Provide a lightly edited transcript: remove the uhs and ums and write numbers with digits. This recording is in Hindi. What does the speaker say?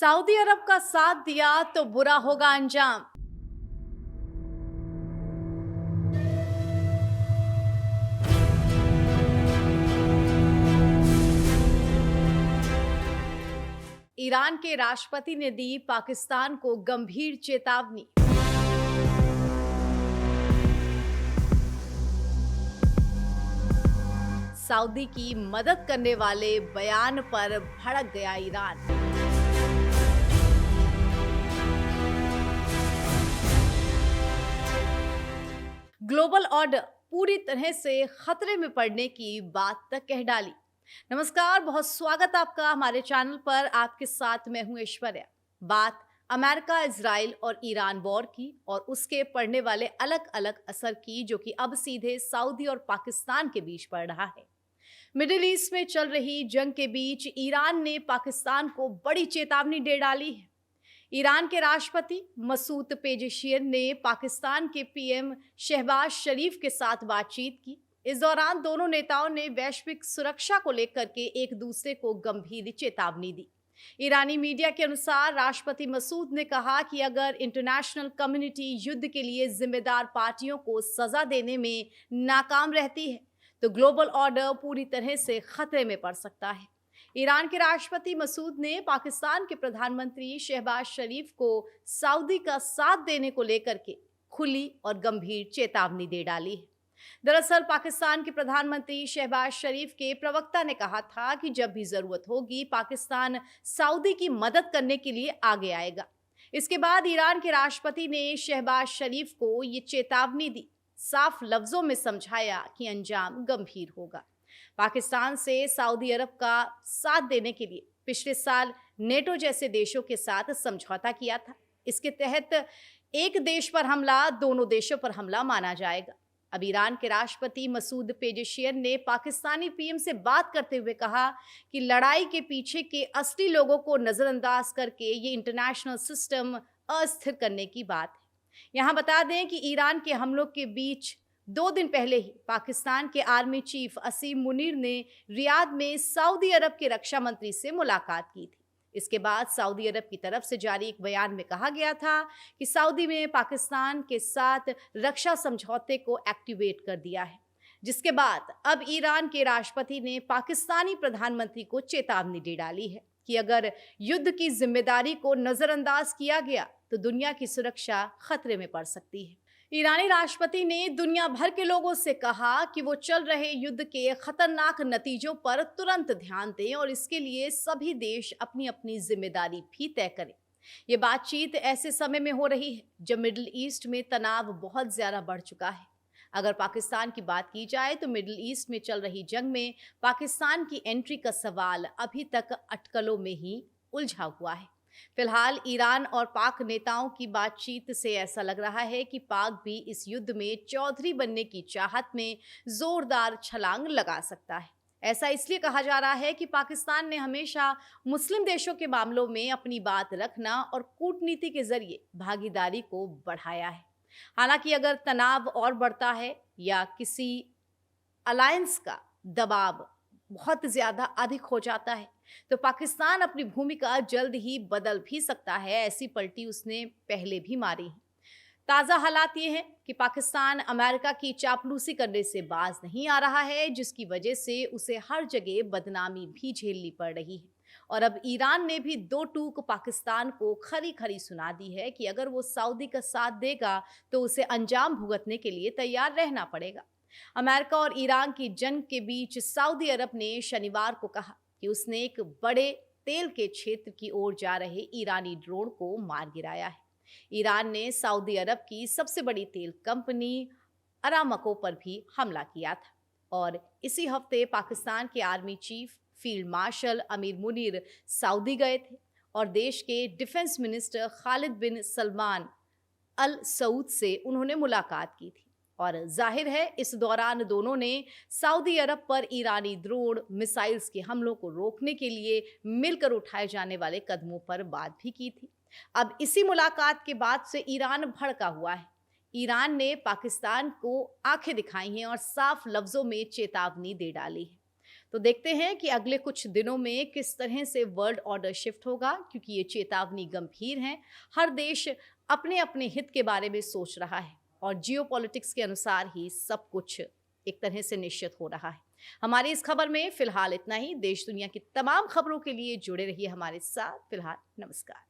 सऊदी अरब का साथ दिया तो बुरा होगा अंजाम। ईरान के राष्ट्रपति ने दी पाकिस्तान को गंभीर चेतावनी। सऊदी की मदद करने वाले बयान पर भड़क गया ईरान। ग्लोबल ऑर्डर पूरी तरह से खतरे में पड़ने की बात तक कह डाली। नमस्कार, बहुत स्वागत आपका हमारे चैनल पर। आपके साथ मैं हूं ऐश्वर्या। बात अमेरिका, इजराइल और ईरान वॉर की और उसके पड़ने वाले अलग अलग असर की, जो कि अब सीधे सऊदी और पाकिस्तान के बीच पड़ रहा है। मिडिल ईस्ट में चल रही जंग के बीच ईरान ने पाकिस्तान को बड़ी चेतावनी दे डाली है। ईरान के राष्ट्रपति मसूद पेजेशियन ने पाकिस्तान के पीएम शहबाज शरीफ के साथ बातचीत की। इस दौरान दोनों नेताओं ने वैश्विक सुरक्षा को लेकर के एक दूसरे को गंभीर चेतावनी दी। ईरानी मीडिया के अनुसार राष्ट्रपति मसूद ने कहा कि अगर इंटरनेशनल कम्युनिटी युद्ध के लिए जिम्मेदार पार्टियों को सजा देने में नाकाम रहती है तो ग्लोबल ऑर्डर पूरी तरह से खतरे में पड़ सकता है। ईरान के राष्ट्रपति मसूद ने पाकिस्तान के प्रधानमंत्री शहबाज शरीफ को सऊदी का साथ देने को लेकर के खुली और गंभीर चेतावनी दे डाली है। दरअसल पाकिस्तान के प्रधानमंत्री शहबाज शरीफ के प्रवक्ता ने कहा था कि जब भी जरूरत होगी पाकिस्तान सऊदी की मदद करने के लिए आगे आएगा। इसके बाद ईरान के राष्ट्रपति ने शहबाज शरीफ को ये चेतावनी दी, साफ लफ्जों में समझाया कि अंजाम गंभीर होगा। पाकिस्तान से सऊदी अरब का साथ देने के लिए पिछले साल नेटो जैसे देशों के साथ समझौता किया था। इसके तहत एक देश पर हमला दोनों देशों पर हमला माना जाएगा। अब ईरान के राष्ट्रपति मसूद पेजेशियन ने पाकिस्तानी पीएम से बात करते हुए कहा कि लड़ाई के पीछे के असली लोगों को नजरअंदाज करके ये इंटरनेशनल सिस्टम अस्थिर करने की बात है। यहाँ बता दें कि ईरान के हमलों के बीच 2 दिन पहले ही पाकिस्तान के आर्मी चीफ असीम मुनीर ने रियाद में सऊदी अरब के रक्षा मंत्री से मुलाकात की थी। इसके बाद सऊदी अरब की तरफ से जारी एक बयान में कहा गया था कि सऊदी में पाकिस्तान के साथ रक्षा समझौते को एक्टिवेट कर दिया है, जिसके बाद अब ईरान के राष्ट्रपति ने पाकिस्तानी प्रधानमंत्री को चेतावनी दे डाली है कि अगर युद्ध की जिम्मेदारी को नजरअंदाज किया गया तो दुनिया की सुरक्षा खतरे में पड़ सकती है। ईरानी राष्ट्रपति ने दुनिया भर के लोगों से कहा कि वो चल रहे युद्ध के खतरनाक नतीजों पर तुरंत ध्यान दें और इसके लिए सभी देश अपनी अपनी जिम्मेदारी भी तय करें। ये बातचीत ऐसे समय में हो रही है जब मिडिल ईस्ट में तनाव बहुत ज्यादा बढ़ चुका है। अगर पाकिस्तान की बात की जाए तो मिडिल ईस्ट में चल रही जंग में पाकिस्तान की एंट्री का सवाल अभी तक अटकलों में ही उलझा हुआ है। फिलहाल ईरान और पाक नेताओं की बातचीत से ऐसा लग रहा है कि पाक भी इस युद्ध में चौधरी बनने की चाहत में जोरदार छलांग लगा सकता है। ऐसा इसलिए कहा जा रहा है कि पाकिस्तान ने हमेशा मुस्लिम देशों के मामलों में अपनी बात रखना और कूटनीति के जरिए भागीदारी को बढ़ाया है। हालांकि अगर तनाव और बढ़ता है या किसी अलायंस का दबाव बहुत ज्यादा अधिक हो जाता है तो पाकिस्तान अपनी भूमिका जल्द ही बदल भी सकता है। ऐसी पलटी उसने पहले भी मारी है। ताज़ा हालात ये हैं कि पाकिस्तान अमेरिका की चापलूसी करने से बाज नहीं आ रहा है, जिसकी वजह से उसे हर जगह बदनामी भी झेलनी पड़ रही है। और अब ईरान ने भी 2 टूक पाकिस्तान को खरी खरी सुना दी है कि अगर वो सऊदी का साथ देगा तो उसे अंजाम भुगतने के लिए तैयार रहना पड़ेगा। अमेरिका और ईरान की जंग के बीच सऊदी अरब ने शनिवार को कहा कि उसने एक बड़े तेल के क्षेत्र की ओर जा रहे ईरानी ड्रोन को मार गिराया है। ईरान ने सऊदी अरब की सबसे बड़ी तेल कंपनी अरामको पर भी हमला किया था। और इसी हफ्ते पाकिस्तान के आर्मी चीफ फील्ड मार्शल अमीर मुनीर सऊदी गए थे और देश के डिफेंस मिनिस्टर खालिद बिन सलमान अल सऊद से उन्होंने मुलाकात की थी। और जाहिर है इस दौरान दोनों ने सऊदी अरब पर ईरानी ड्रोन मिसाइल्स के हमलों को रोकने के लिए मिलकर उठाए जाने वाले कदमों पर बात भी की थी। अब इसी मुलाकात के बाद से ईरान भड़का हुआ है। ईरान ने पाकिस्तान को आंखें दिखाई हैं और साफ लफ्जों में चेतावनी दे डाली है। तो देखते हैं कि अगले कुछ दिनों में किस तरह से वर्ल्ड ऑर्डर शिफ्ट होगा, क्योंकि ये चेतावनी गंभीर है। हर देश अपने अपने हित के बारे में सोच रहा है और जियोपॉलिटिक्स के अनुसार ही सब कुछ एक तरह से निश्चित हो रहा है। हमारी इस खबर में फिलहाल इतना ही। देश दुनिया की तमाम खबरों के लिए जुड़े रहिए हमारे साथ। फिलहाल नमस्कार।